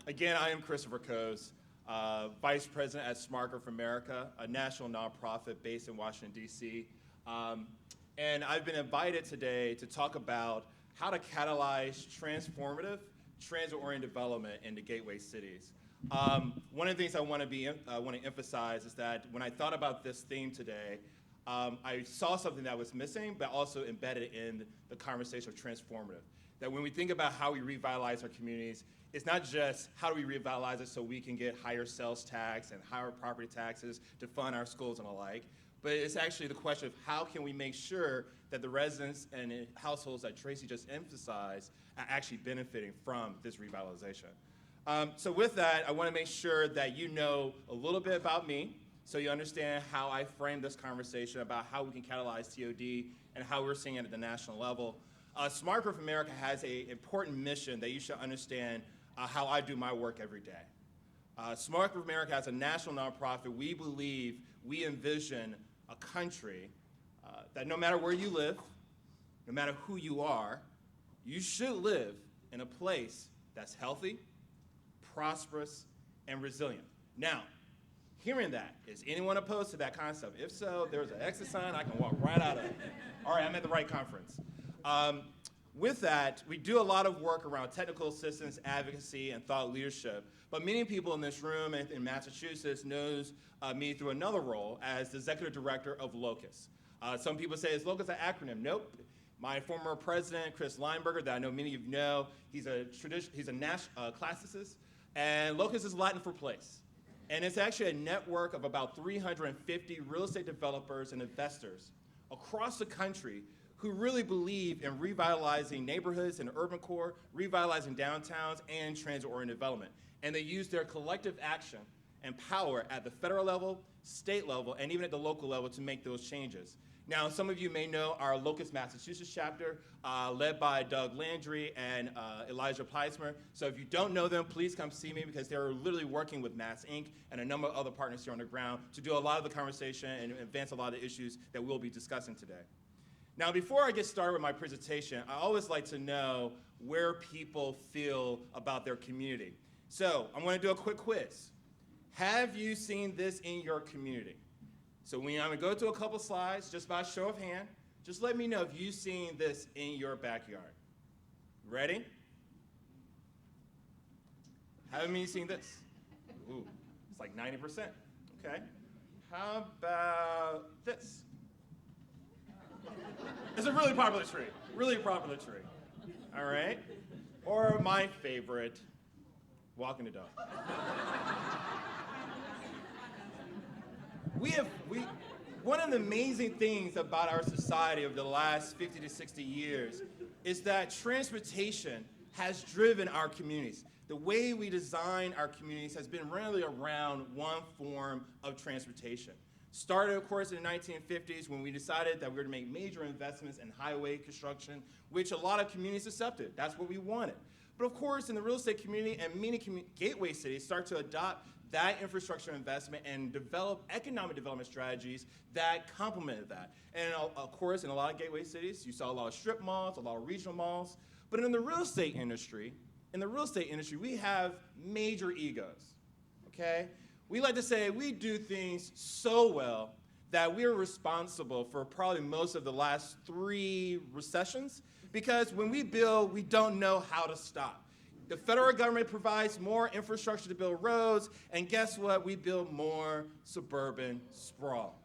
Again, I am Christopher Coes, Vice President at Smart Growth America, a national nonprofit based in Washington, D.C. And I've been invited today to talk about how to catalyze transformative, transit-oriented development in the gateway cities. One of the things I want to emphasize is that when I thought about this theme today, I saw something that was missing, but also embedded in the conversation of transformative. That when we think about how we revitalize our communities, it's not just how do we revitalize it so we can get higher sales tax and higher property taxes to fund our schools and the like, but it's actually the question of how can we make sure that the residents and households that Tracy just emphasized are actually benefiting from this revitalization. So with that, I want to make sure that you know a little bit about me so you understand how I frame this conversation about how we can catalyze TOD and how we're seeing it at the national level. Smart Growth America has an important mission that you should understand how I do my work every day. Smart Growth America, as a national nonprofit, we believe, we envision a country that no matter where you live, no matter who you are, you should live in a place that's healthy, prosperous, and resilient. Now, hearing that, is anyone opposed to that concept? If so, there's an exit sign, I can walk right out of it. All right, I'm at the right conference. With that, we do a lot of work around technical assistance, advocacy, and thought leadership. But many people in this room and in Massachusetts knows me through another role as the executive director of LOCUS. Some people say, is LOCUS an acronym? Nope. My former president, Chris Lineberger, that I know many of you know, he's a classicist, and LOCUS is Latin for place. And it's actually a network of about 350 real estate developers and investors across the country who really believe in revitalizing neighborhoods and urban core, revitalizing downtowns, and transit-oriented development. And they use their collective action and power at the federal level, state level, and even at the local level to make those changes. Now, some of you may know our LOCUS Massachusetts chapter, led by Doug Landry and Elijah Pleismer. So if you don't know them, please come see me because they're literally working with Mass Inc. and a number of other partners here on the ground to do a lot of the conversation and advance a lot of the issues that we'll be discussing today. Now, before I get started with my presentation, I always like to know where people feel about their community. So I'm going to do a quick quiz. Have you seen this in your community? So I'm going to go through a couple slides, just by show of hand. Just let me know if you've seen this in your backyard. Ready? How many seen this? Ooh, it's like 90%. Okay. How about this? It's a really popular tree. Really popular tree. All right. Or my favorite, walking the dog. One of the amazing things about our society over the last 50 to 60 years is that transportation has driven our communities. The way we design our communities has been really around one form of transportation. Started, of course, in the 1950s when we decided that we were to make major investments in highway construction, which a lot of communities accepted. That's what we wanted. But of course, in the real estate community and many gateway cities start to adopt that infrastructure investment and develop economic development strategies that complemented that. And of course, in a lot of gateway cities, you saw a lot of strip malls, a lot of regional malls. But in the real estate industry, we have major egos, okay? We like to say we do things so well that we're responsible for probably most of the last 3 recessions because when we build, we don't know how to stop. The federal government provides more infrastructure to build roads, and guess what? We build more suburban sprawl.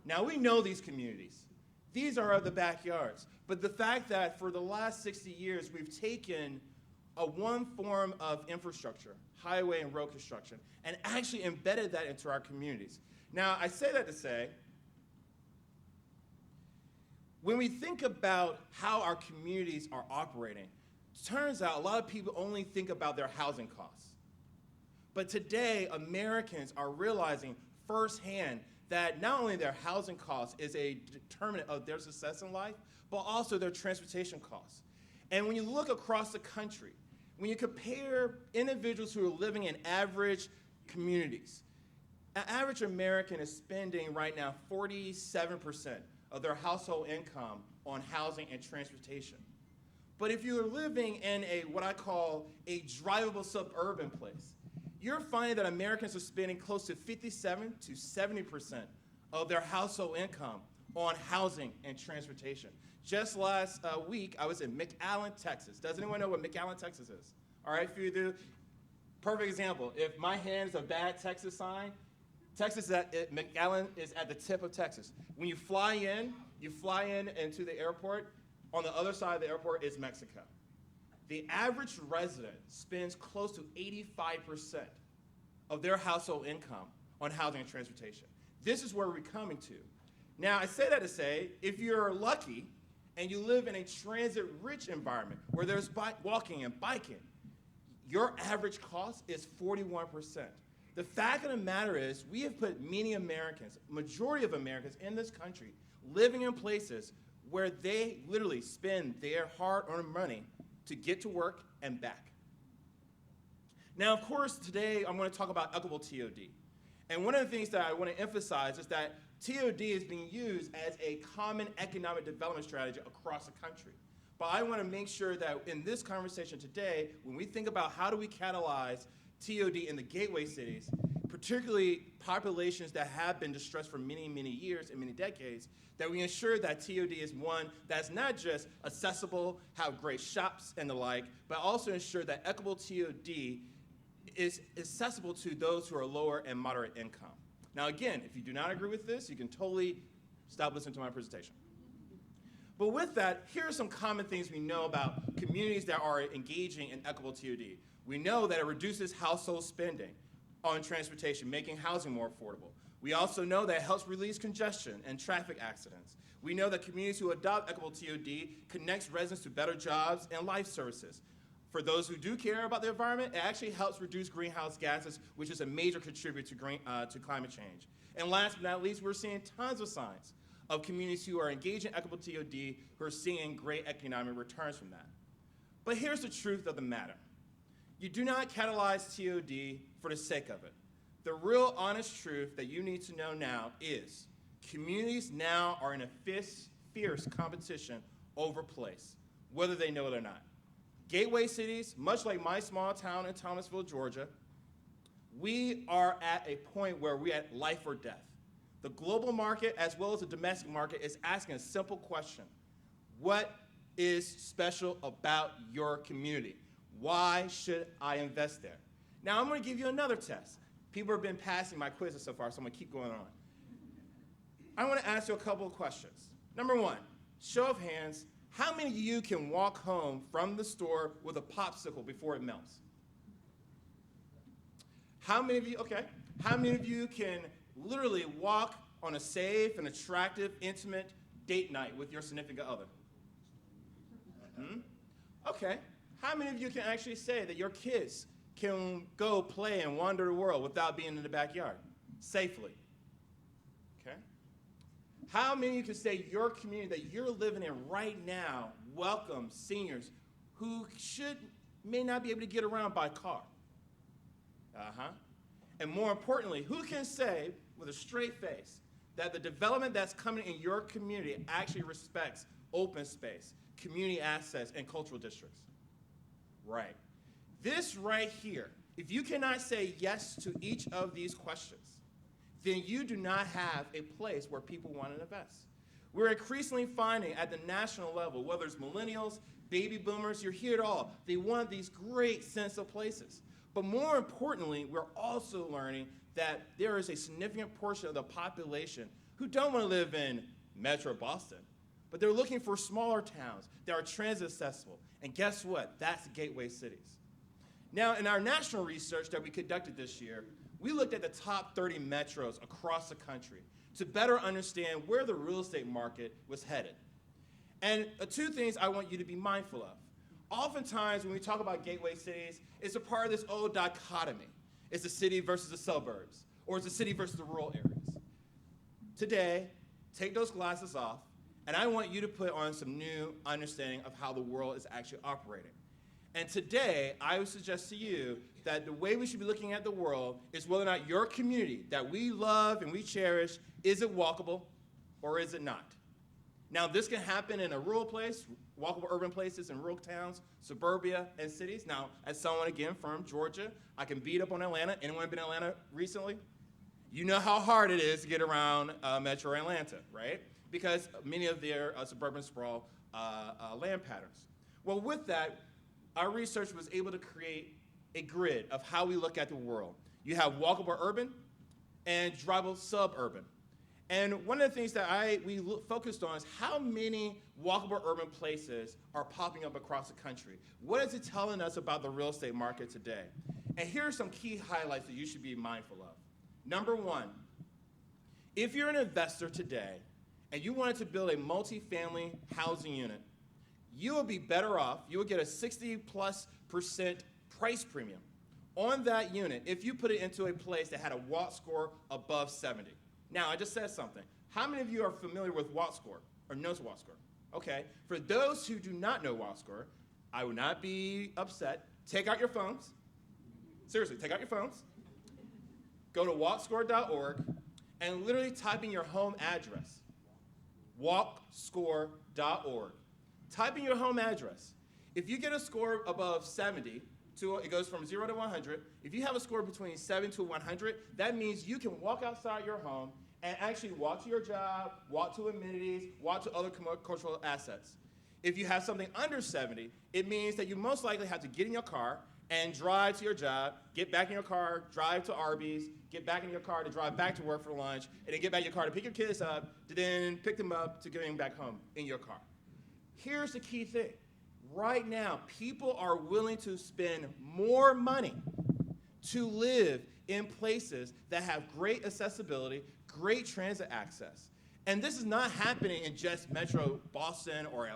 Now, we know these communities. These are the backyards. But the fact that for the last 60 years, we've taken one form of infrastructure, highway and road construction, and actually embedded that into our communities. Now, I say that to say, when we think about how our communities are operating, turns out a lot of people only think about their housing costs. But today, Americans are realizing firsthand that not only their housing costs is a determinant of their success in life, but also their transportation costs. And when you look across the country, when you compare individuals who are living in average communities, an average American is spending right now 47% of their household income on housing and transportation. But if you're living in what I call a drivable suburban place, you're finding that Americans are spending close to 57 to 70% of their household income on housing and transportation. Just last week, I was in Mcallen, Texas. Does anyone know what Mcallen, Texas is? All right, if you do, perfect example. If my hand is a bad Texas sign, McAllen is at the tip of Texas. When you fly in into the airport. On the other side of the airport is Mexico. The average resident spends close to 85% of their household income on housing and transportation. This is where we're coming to. Now, I say that to say, if you're lucky and you live in a transit-rich environment where there's walking and biking, your average cost is 41%. The fact of the matter is, we have put many Americans, majority of Americans in this country, living in places where they literally spend their hard-earned money to get to work and back. Now, of course, today I'm going to talk about equitable TOD. And one of the things that I want to emphasize is that TOD is being used as a common economic development strategy across the country. But I want to make sure that in this conversation today, when we think about how do we catalyze TOD in the gateway cities, particularly populations that have been distressed for many, many years and many decades, that we ensure that TOD is one that's not just accessible, have great shops and the like, but also ensure that equitable TOD is accessible to those who are lower and moderate income. Now again, if you do not agree with this, you can totally stop listening to my presentation. But with that, here are some common things we know about communities that are engaging in equitable TOD. We know that it reduces household spending on transportation, making housing more affordable. We also know that it helps release congestion and traffic accidents. We know that communities who adopt equitable TOD connects residents to better jobs and life services. For those who do care about the environment, it actually helps reduce greenhouse gases, which is a major contributor to climate change. And last but not least, we're seeing tons of signs of communities who are engaged in equitable TOD who are seeing great economic returns from that. But here's the truth of the matter. You do not catalyze TOD for the sake of it. The real honest truth that you need to know now is communities now are in a fierce competition over place, whether they know it or not. Gateway cities, much like my small town in Thomasville, Georgia, we are at a point where we're at life or death. The global market, as well as the domestic market, is asking a simple question. What is special about your community? Why should I invest there? Now, I'm going to give you another test. People have been passing my quizzes so far, so I'm going to keep going on. I want to ask you a couple of questions. Number one, show of hands, how many of you can walk home from the store with a popsicle before it melts? How many of you, okay, how many of you can literally walk on a safe and attractive, intimate date night with your significant other? Okay. How many of you can actually say that your kids can go play and wander the world without being in the backyard safely? Okay. How many of you can say your community that you're living in right now welcomes seniors who may not be able to get around by car? And more importantly, who can say with a straight face that the development that's coming in your community actually respects open space, community access, and cultural districts? Right. This right here, if you cannot say yes to each of these questions, then you do not have a place where people want to invest. We're increasingly finding at the national level, whether it's millennials, baby boomers, you're here at all, they want these great sense of places. But more importantly, we're also learning that there is a significant portion of the population who don't want to live in Metro Boston, but they're looking for smaller towns that are transit accessible. And guess what? That's gateway cities. Now, in our national research that we conducted this year, we looked at the top 30 metros across the country to better understand where the real estate market was headed. And two things I want you to be mindful of. Oftentimes, when we talk about gateway cities, it's a part of this old dichotomy. It's the city versus the suburbs, or it's the city versus the rural areas. Today, take those glasses off, and I want you to put on some new understanding of how the world is actually operating. And today, I would suggest to you that the way we should be looking at the world is whether or not your community that we love and we cherish, is it walkable or is it not? Now, this can happen in a rural place walkable urban places in rural towns, suburbia, and cities. Now, as someone, again, from Georgia, I can beat up on Atlanta. Anyone been to Atlanta recently? You know how hard it is to get around Metro Atlanta, right? Because many of their suburban sprawl land patterns. Well, with that, our research was able to create a grid of how we look at the world. You have walkable urban and drivable suburban. And one of the things that we focused on is how many walkable urban places are popping up across the country. What is it telling us about the real estate market today? And here are some key highlights that you should be mindful of. Number one, if you're an investor today and you wanted to build a multifamily housing unit, you will be better off, you will get a 60+% price premium on that unit if you put it into a place that had a WALT score above 70. Now, I just said something. How many of you are familiar with WALT score or knows WALT score? Okay, for those who do not know WALT score, I would not be upset. Take out your phones. Seriously, take out your phones. Go to waltscore.org and literally type in your home address. waltscore.org. Type in your home address. If you get a score above 70, it goes from 0 to 100. If you have a score between 7 to 100, that means you can walk outside your home and actually walk to your job, walk to amenities, walk to other cultural assets. If you have something under 70, it means that you most likely have to get in your car and drive to your job, get back in your car, drive to Arby's, get back in your car to drive back to work for lunch, and then get back in your car to pick your kids up, to then pick them up to getting back home in your car. Here's the key thing. Right now, people are willing to spend more money to live in places that have great accessibility, great transit access. And this is not happening in just Metro Boston or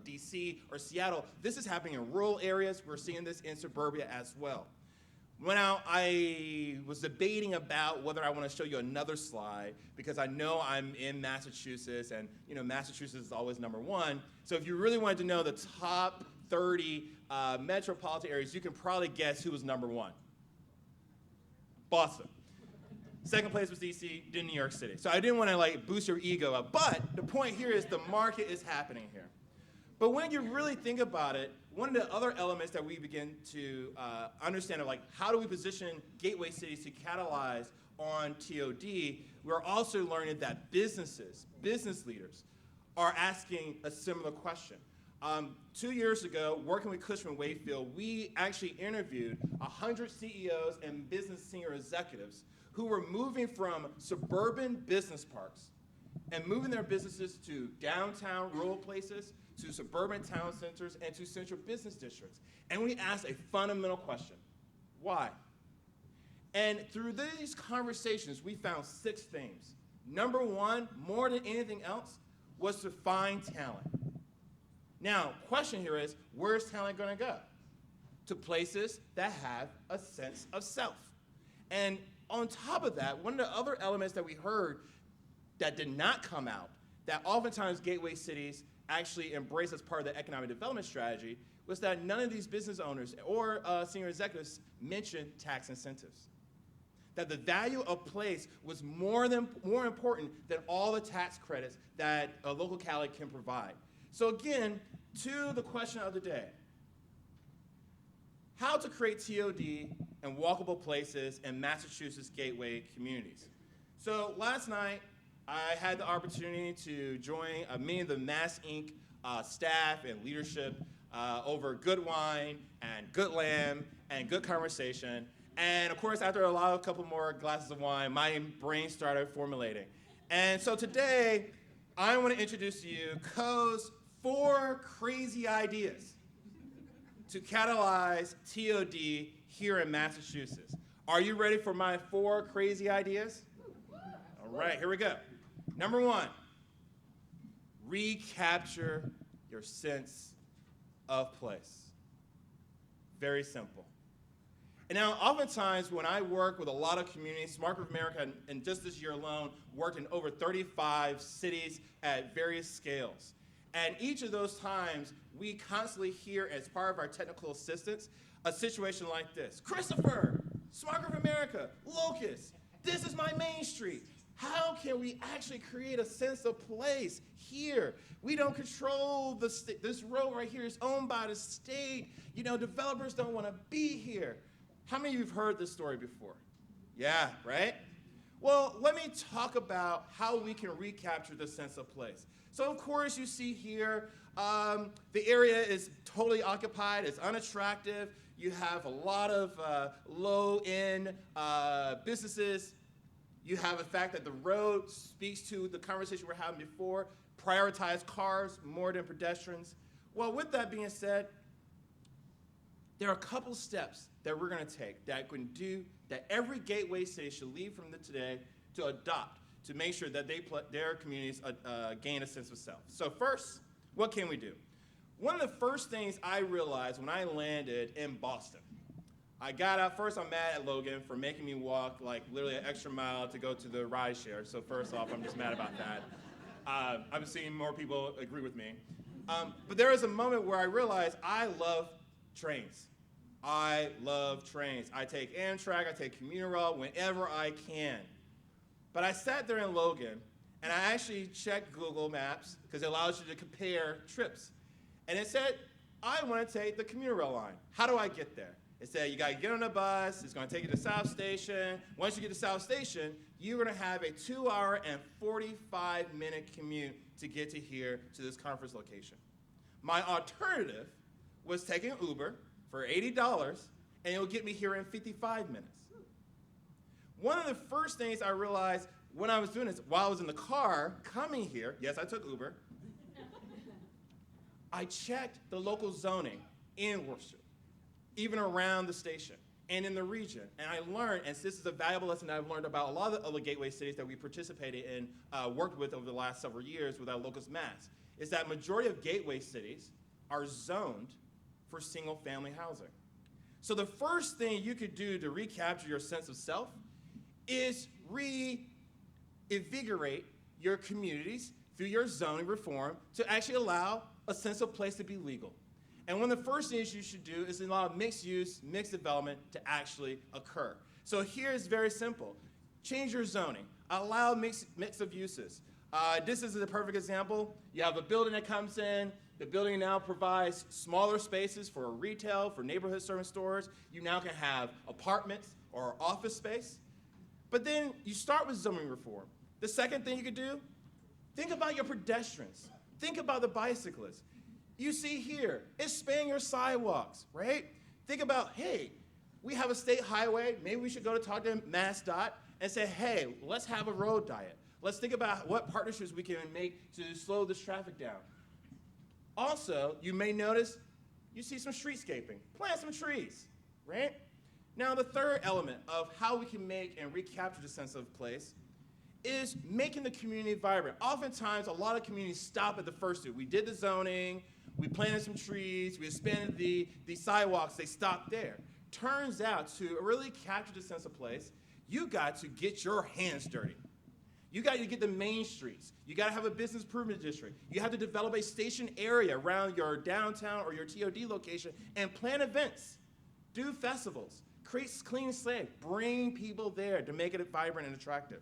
DC or Seattle. This is happening in rural areas. We're seeing this in suburbia as well. When I was debating about whether I want to show you another slide, because I know I'm in Massachusetts, and Massachusetts is always number one. So if you really wanted to know the top 30 metropolitan areas, you can probably guess who was number one. Boston. Second place was DC, then New York City. So I didn't want to boost your ego up, but the point here is the market is happening here. But when you really think about it, one of the other elements that we begin to understand of how do we position gateway cities to catalyze on TOD, we're also learning that business leaders are asking a similar question. 2 years ago, working with Cushman Wakefield, we actually interviewed 100 CEOs and business senior executives who were moving from suburban business parks and moving their businesses to downtown rural places, to suburban town centers, and to central business districts. And we asked a fundamental question: why? And through these conversations, we found 6 things. Number one, more than anything else, was to find talent. Now, question here is, where's talent going to go? To places that have a sense of self. And on top of that, one of the other elements that we heard that did not come out, that oftentimes gateway cities actually embrace as part of the economic development strategy, was that none of these business owners or senior executives mentioned tax incentives. That the value of place was more important than all the tax credits that a local locality can provide. So again, to the question of the day, how to create TOD and walkable places in Massachusetts gateway communities. So last night, I had the opportunity to join many of the Mass Inc. Staff and leadership over good wine and good lamb and good conversation. And of course, after a couple more glasses of wine, my brain started formulating. And so today, I want to introduce to you Coes' 4 crazy ideas to catalyze TOD here in Massachusetts. Are you ready for my 4 crazy ideas? All right, here we go. Number 1, recapture your sense of place. Very simple. And now, oftentimes, when I work with a lot of communities, Smart Group America, and just this year alone, worked in over 35 cities at various scales. And each of those times, we constantly hear, as part of our technical assistance, a situation like this. Christopher, Smart Group America, LOCUS, this is my main street. how can we actually create a sense of place here? We don't control this road right here. It's owned by the state. You know, developers don't want to be here. How many of you have heard this story before? Yeah, right? Well, let me talk about how we can recapture the sense of place. So, of course, you see here, the area is totally occupied. It's unattractive. You have a lot of low-end businesses. You have the fact that the road speaks to the conversation we were having before, prioritize cars more than pedestrians. Well, with that being said, there are a couple steps that we're going to take that every gateway city should leave from today to adopt to make sure that their communities gain a sense of self. So first, what can we do? One of the first things I realized when I landed in Boston, I got out, first I'm mad at Logan for making me walk like literally an extra mile to go to the ride share. So first off, I'm just mad about that. I'm seeing more people agree with me. But there was a moment where I realized I love trains. I love trains. I take Amtrak, I take commuter rail whenever I can. But I sat there in Logan, and I actually checked Google Maps, because it allows you to compare trips. And it said, I want to take the commuter rail line. How do I get there? It said, you got to get on a bus. It's going to take you to South Station. Once you get to South Station, you're going to have a 2-hour and 45-minute commute to get to here, to this conference location. My alternative was taking Uber for $80, and it'll get me here in 55 minutes. One of the first things I realized when I was doing this, while I was in the car coming here, yes, I took Uber, I checked the local zoning in Worcester, even around the station and in the region. And I learned, and this is a valuable lesson that I've learned about a lot of the other gateway cities that we participated in, worked with over the last several years with our LOCUS maps, is that majority of gateway cities are zoned for single-family housing. So the first thing you could do to recapture your sense of self is reinvigorate your communities through your zoning reform to actually allow a sense of place to be legal. And one of the first things you should do is allow mixed use, mixed development to actually occur. So here is very simple. Change your zoning. Allow mix of uses. This is a perfect example. You have a building that comes in. The building now provides smaller spaces for retail, for neighborhood service stores. You now can have apartments or office space. But then you start with zoning reform. The second thing you could do, think about your pedestrians. Think about the bicyclists. You see here, expand your sidewalks, right? Think about, hey, we have a state highway. Maybe we should go to talk to MassDOT and say, hey, let's have a road diet. Let's think about what partnerships we can make to slow this traffic down. Also, you may notice you see some streetscaping. Plant some trees, right? Now, the third element of how we can make and recapture the sense of place is making the community vibrant. Oftentimes, a lot of communities stop at the first two. We did the zoning, we planted some trees, we expanded the sidewalks, they stopped there. Turns out, to really capture the sense of place, you got to get your hands dirty. You got to get the main streets. You got to have a business improvement district. You have to develop a station area around your downtown or your TOD location and plan events, do festivals, create clean slate, bring people there to make it vibrant and attractive.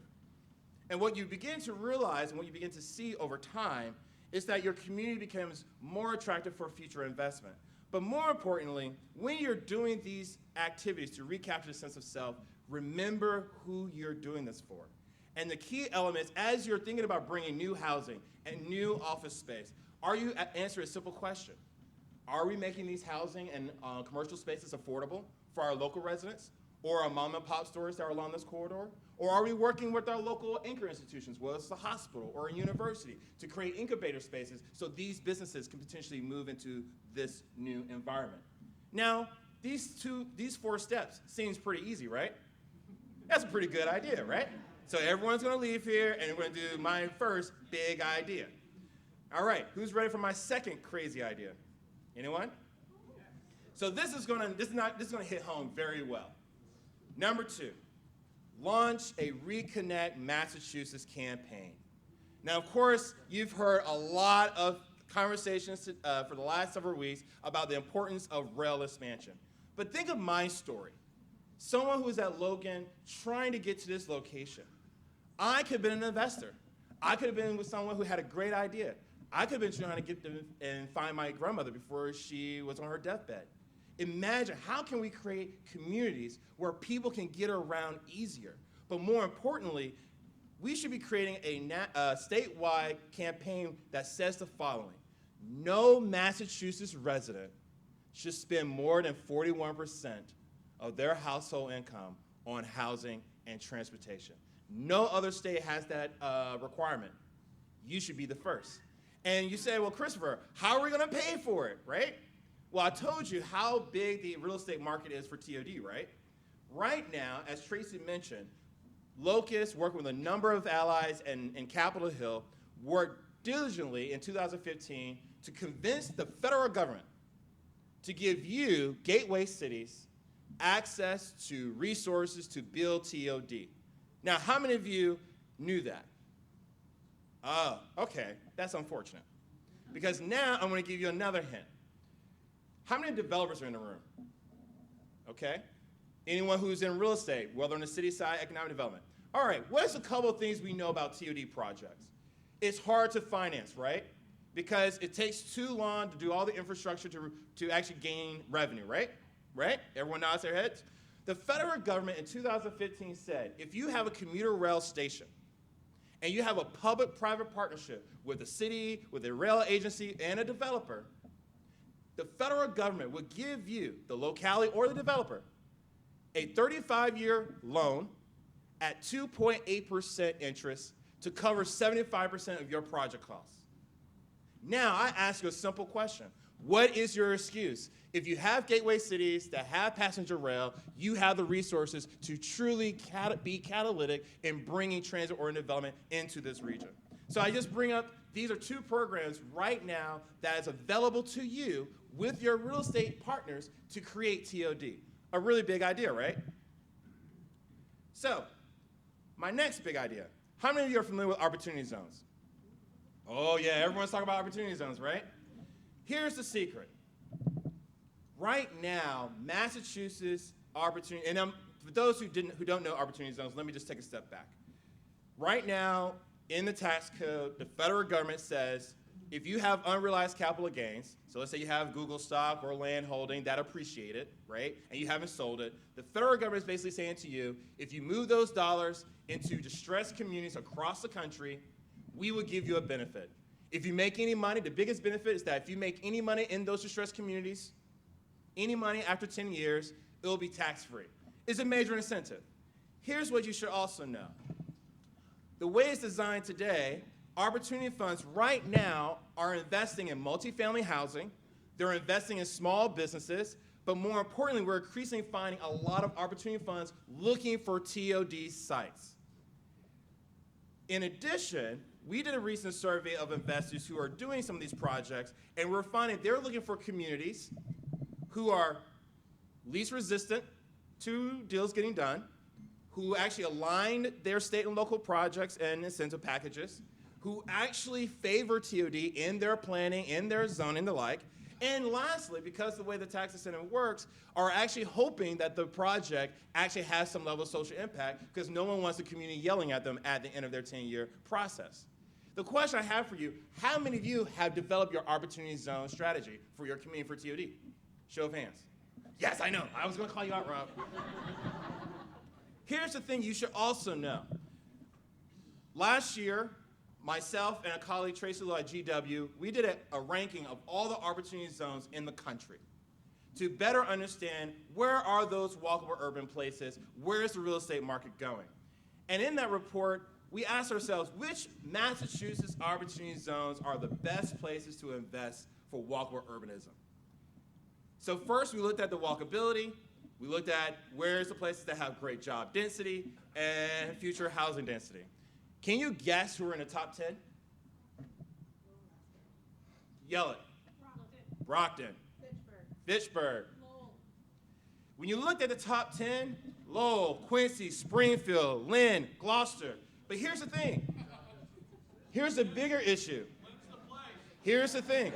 And what you begin to realize and what you begin to see over time is that your community becomes more attractive for future investment. But more importantly, when you're doing these activities to recapture the sense of self, remember who you're doing this for. And the key elements, as you're thinking about bringing new housing and new office space, are you answering a simple question? Are we making these housing and commercial spaces affordable for our local residents or our mom and pop stores that are along this corridor? Or are we working with our local anchor institutions, whether it's a hospital or a university, to create incubator spaces so these businesses can potentially move into this new environment? Now, these 4 steps seems pretty easy, right? That's a pretty good idea, right? So everyone's going to leave here, and we're going to do my first big idea. All right, who's ready for my second crazy idea? Anyone? So this is going to hit home very well. Number 2, launch a Reconnect Massachusetts campaign. Now, of course, you've heard a lot of conversations for the last several weeks about the importance of rail expansion. But think of my story. Someone who's at Logan trying to get to this location. I could have been an investor. I could have been with someone who had a great idea. I could have been trying to get them and find my grandmother before she was on her deathbed. Imagine, how can we create communities where people can get around easier? But more importantly, we should be creating a statewide campaign that says the following: no Massachusetts resident should spend more than 41% of their household income on housing and transportation. No other state has that requirement. You should be the first. And you say, well, Christopher, how are we going to pay for it, right? Well, I told you how big the real estate market is for TOD, right? Right now, as Tracy mentioned, LOCUS, working with a number of allies and Capitol Hill, worked diligently in 2015 to convince the federal government to give you, gateway cities, access to resources to build TOD. Now, how many of you knew that? Oh, okay, that's unfortunate. Because now I'm going to give you another hint. How many developers are in the room? Okay? Anyone who's in real estate, whether on the city side, economic development. All right, what's a couple of things we know about TOD projects? It's hard to finance, right? Because it takes too long to do all the infrastructure to actually gain revenue, right? Right? Everyone nods their heads? The federal government in 2015 said, if you have a commuter rail station and you have a public-private partnership with the city, with a rail agency, and a developer, the federal government would give you, the locality or the developer, a 35-year loan at 2.8% interest to cover 75% of your project costs. Now, I ask you a simple question. What is your excuse? If you have gateway cities that have passenger rail, you have the resources to truly be catalytic in bringing transit-oriented development into this region. So I just bring up, these are two programs right now that is available to you with your real estate partners to create TOD. A really big idea, right? So, my next big idea. How many of you are familiar with opportunity zones? Oh yeah, everyone's talking about opportunity zones, right? Here's the secret. Right now, Massachusetts opportunity, and for those who don't know opportunity zones, let me just take a step back. Right now, in the tax code, the federal government says if you have unrealized capital gains, so let's say you have Google stock or land holding that appreciated, right, and you haven't sold it, the federal government is basically saying to you, if you move those dollars into distressed communities across the country, we will give you a benefit. If you make any money, the biggest benefit is that if you make any money in those distressed communities, any money after 10 years, it will be tax-free. It's a major incentive. Here's what you should also know. The way it's designed today, opportunity funds right now are investing in multifamily housing, they're investing in small businesses, but more importantly, we're increasingly finding a lot of opportunity funds looking for TOD sites. In addition, we did a recent survey of investors who are doing some of these projects, and we're finding they're looking for communities who are least resistant to deals getting done, who actually aligned their state and local projects and incentive packages, who actually favor TOD in their planning, in their zoning, and the like. And lastly, because of the way the tax incentive works, are actually hoping that the project actually has some level of social impact because no one wants the community yelling at them at the end of their 10-year process. The question I have for you, how many of you have developed your opportunity zone strategy for your community for TOD? Show of hands. Yes, I know. I was going to call you out, Rob. Here's the thing you should also know. Last year, myself and a colleague, Tracy Lowe at GW, we did a ranking of all the opportunity zones in the country to better understand where are those walkable urban places, where is the real estate market going. And in that report, we asked ourselves, which Massachusetts opportunity zones are the best places to invest for walkable urbanism? So first, we looked at the walkability. We looked at where's the places that have great job density and future housing density. Can you guess who are in the top 10? Yell it. Brockton. Fitchburg. Lowell. When you looked at the top 10, Lowell, Quincy, Springfield, Lynn, Gloucester. But here's the thing. Here's the bigger issue. Here's the thing.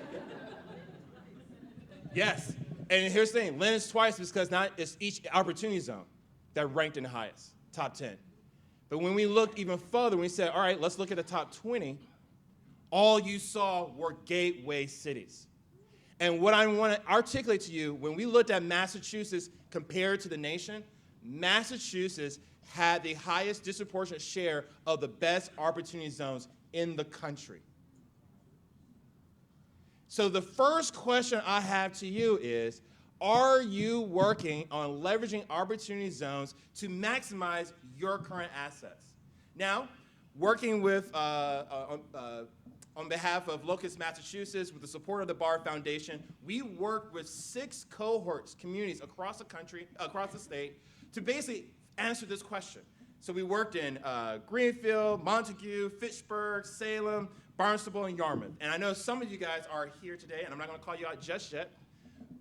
Yes. And here's the thing. Lynn is twice because it's each opportunity zone that ranked in the highest, top 10. But when we looked even further, we said, all right, let's look at the top 20. All you saw were gateway cities. And what I want to articulate to you, when we looked at Massachusetts compared to the nation, Massachusetts had the highest disproportionate share of the best opportunity zones in the country. So the first question I have to you is, are you working on leveraging opportunity zones to maximize your current assets? Now, working with, on behalf of LOCUS, Massachusetts, with the support of the Bar Foundation, we worked with 6 cohorts, communities across the country, across the state, to basically answer this question. So we worked in Greenfield, Montague, Fitchburg, Salem, Barnstable, and Yarmouth. And I know some of you guys are here today, and I'm not going to call you out just yet.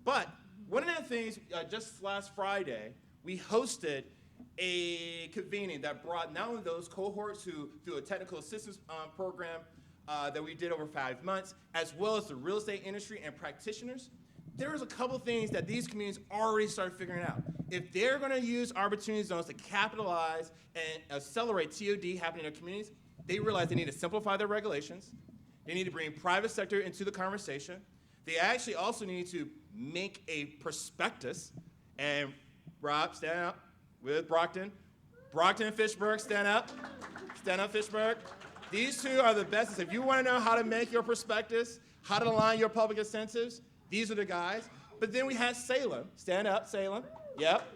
But one of the things, just last Friday, we hosted a convening that brought not only those cohorts who, through a technical assistance program that we did over 5 months, as well as the real estate industry and practitioners. There's a couple things that these communities already started figuring out. If they're going to use opportunity zones to capitalize and accelerate TOD happening in their communities, they realize they need to simplify their regulations. They need to bring private sector into the conversation. They actually also need to make a prospectus. And Rob, stand up with Brockton. Brockton and Fitchburg, stand up. Stand up, Fitchburg. These two are the best. If you want to know how to make your prospectus, how to align your public incentives, these are the guys. But then we had Salem. Stand up, Salem. Yep.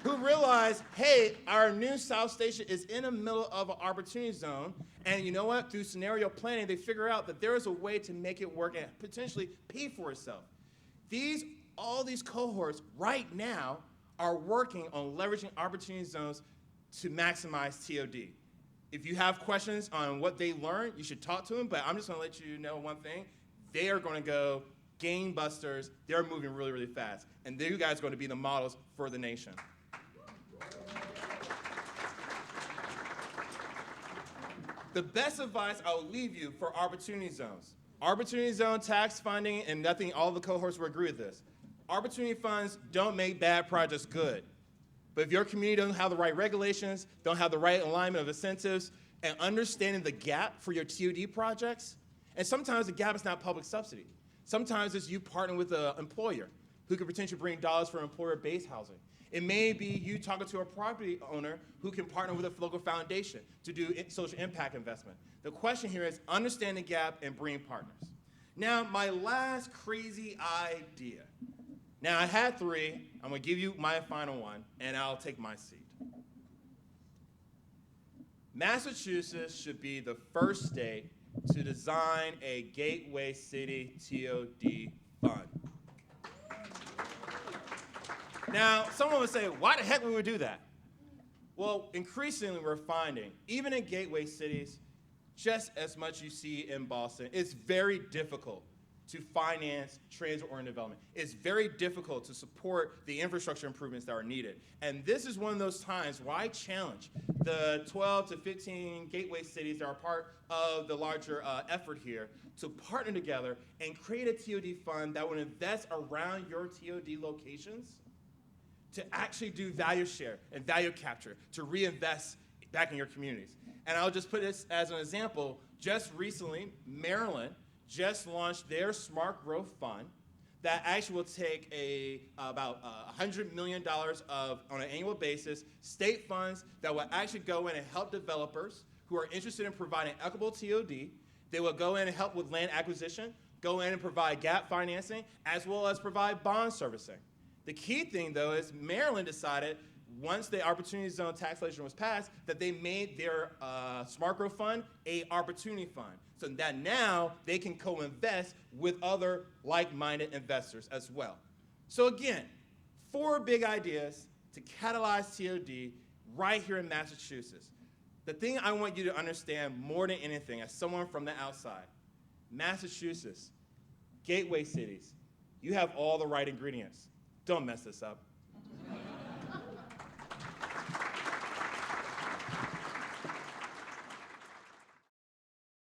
Who realized, hey, our new South Station is in the middle of an opportunity zone. And you know what? Through scenario planning, they figure out that there is a way to make it work and potentially pay for itself. All these cohorts right now are working on leveraging opportunity zones to maximize TOD. If you have questions on what they learned, you should talk to them, but I'm just going to let you know one thing. They are going to go gangbusters. They're moving really, really fast. And you guys are going to be the models for the nation. The best advice I will leave you for opportunity zones. Opportunity zone tax funding, and nothing, all the cohorts will agree with this. Opportunity funds don't make bad projects good. But if your community doesn't have the right regulations, don't have the right alignment of incentives, and understanding the gap for your TOD projects, and sometimes the gap is not public subsidy. Sometimes it's you partnering with an employer who could potentially bring dollars for employer-based housing. It may be you talking to a property owner who can partner with a local foundation to do social impact investment. The question here is understand the gap and bring partners. Now, my last crazy idea. Now, I had 3. I'm going to give you my final one, and I'll take my seat. Massachusetts should be the first state to design a gateway city TOD fund. Now, someone would say, why the heck would we do that? Well, increasingly we're finding, even in gateway cities, just as much you see in Boston, it's very difficult to finance transit-oriented development. It's very difficult to support the infrastructure improvements that are needed. And this is one of those times where I challenge the 12 to 15 gateway cities that are part of the larger effort here to partner together and create a TOD fund that would invest around your TOD locations to actually do value share and value capture, to reinvest back in your communities. And I'll just put this as an example. Just recently, Maryland just launched their Smart Growth Fund that actually will take about $100 million of, on an annual basis, state funds that will actually go in and help developers who are interested in providing equitable TOD. They will go in and help with land acquisition, go in and provide gap financing, as well as provide bond servicing. The key thing, though, is Maryland decided, once the Opportunity Zone tax legislation was passed, that they made their Smart Growth Fund a opportunity fund, so that now they can co-invest with other like-minded investors as well. So again, 4 big ideas to catalyze TOD right here in Massachusetts. The thing I want you to understand more than anything, as someone from the outside, Massachusetts, gateway cities, you have all the right ingredients. Don't mess this up.